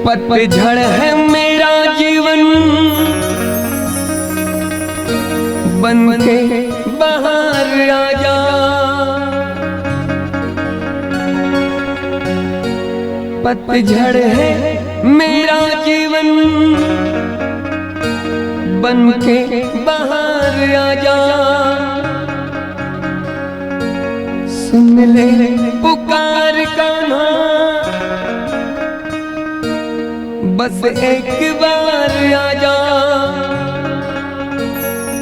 पतझड़ है मेरा जीवन बन के बाहर आजा। पतझड़ है मेरा जीवन बन के बाहर आजा। सुन ले पुकार कान्हा बस एक बार आजा।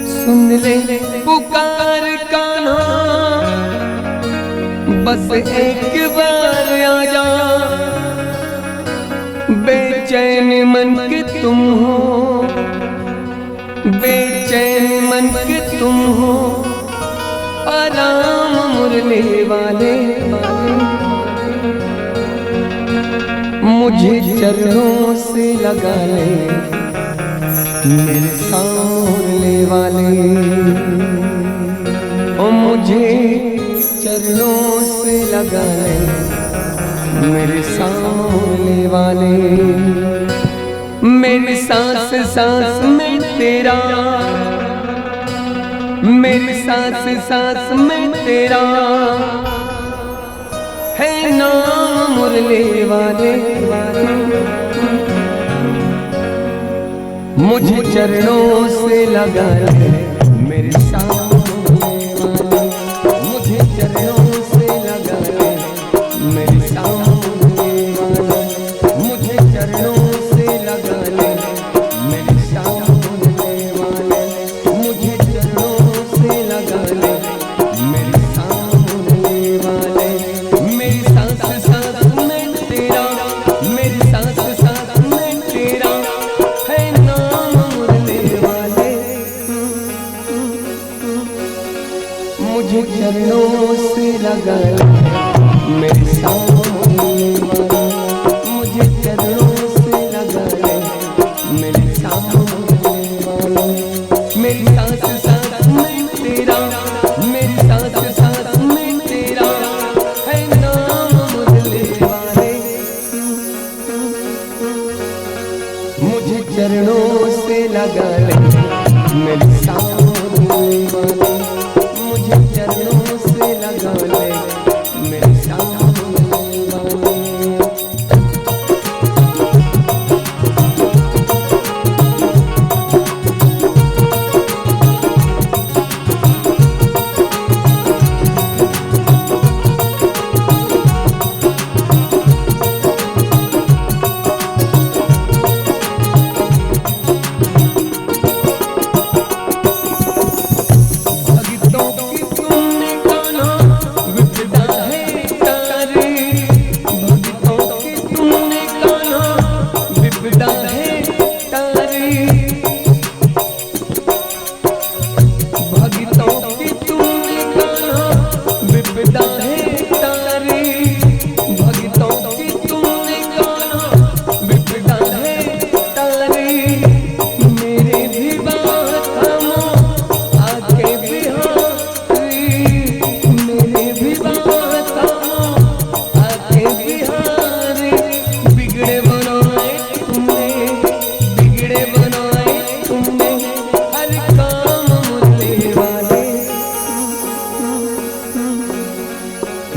सुन ले पुकार कान्हा बस एक बार आजा। बेचैन मन के तुम हो, बेचैन मन के तुम हो, आराम मुरली वाले। मुझे चरणों से लगा ले मेरे सांवरने वाले। ओ मुझे चरणों से लगा ले मेरे सांवरने वाले। मेरी सांस सांस में तेरा, मेरी सांस सांस में तेरा है नाम मुरली वाले। मुझे चरणों से लगा ले मेरे सामने वाले। मुझे चरणों से लगा ले मेरे सामने वाले। मुझे चरणों से लगा ले मेरे सामने वाले। मुझे चरणों से लगा ले मेरे सामने वाले। मेरी सांस सांस में तेरा, मेरी सांस सांस में तेरा है नाम मुरली वाले। मुझे चरणों से लगा ले मेरे सामने वाले। मुझे चरणों से लगा ले मेरे सामने वाले। मेरी सांस सांस में तेरा, मेरी सांस सांस में तेरा है नाम मुरली वाले। मुझे चरणों से लगा ले मेरे सामने वाले। मुझे चरणों से लगा ले मेरे सामने वाले।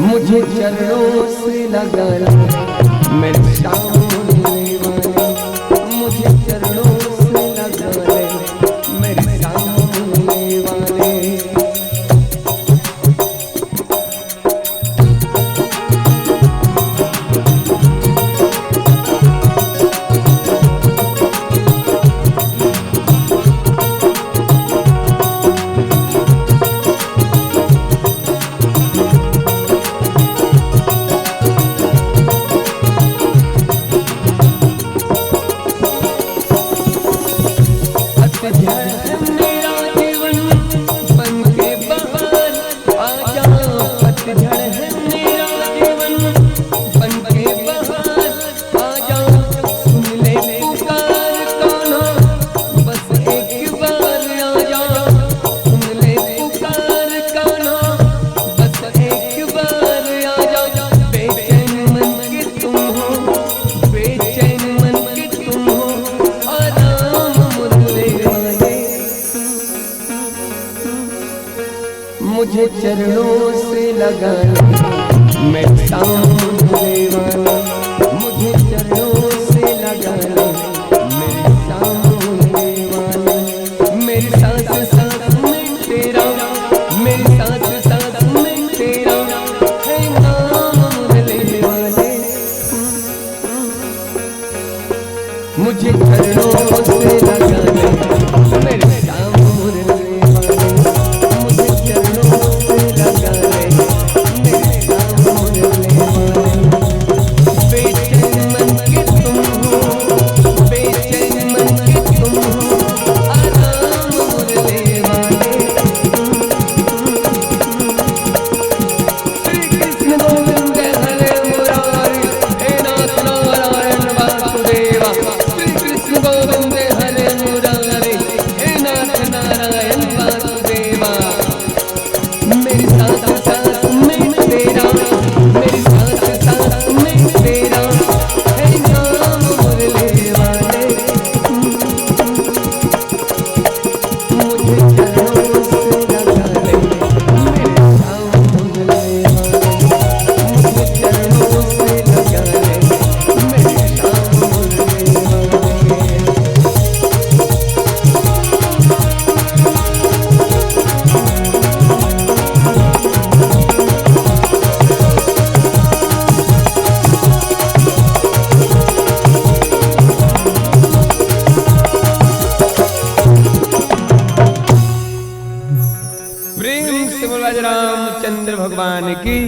मुझे चरणों से लगा ले मेरे सामने वाले। मुझे चरणों से लगा ले मेरे सामने वाले। मुझे चरणों से लगा ले मेरे सामने वाला, मुझे चरणों से लगा ले मेरे सामने वाला। मेरे साथ साथ में तेरा, मेरे साथ साथ में तेरा है नाम मुरली वाले। मुझे चरणों से लगा ले मेरे सामने वाले, मुझे चरणों से लगा ले मेरे सामने वाले। बेचैन मन के तुम हो, बेचैन मन के तुम हो, आराम मुरली वाले। श्री कृष्ण गोविंद हरे मुरारी, हे नाथ नारायण वासुदेवा। श्री कृष्ण गोविंद हरे मुरारी, हे नाथ नारायण वासुदेवा। मेरे साथ साथ में तेरा, मेरे साथ साथ में तेरा है नाम मुरली वाले। मुझे चरणों से लगा ले मेरे सामने वाले, मुझे चरणों से लगा ले मेरे सामने वाले। प्रेम से बोला रामचंद्र भगवान की।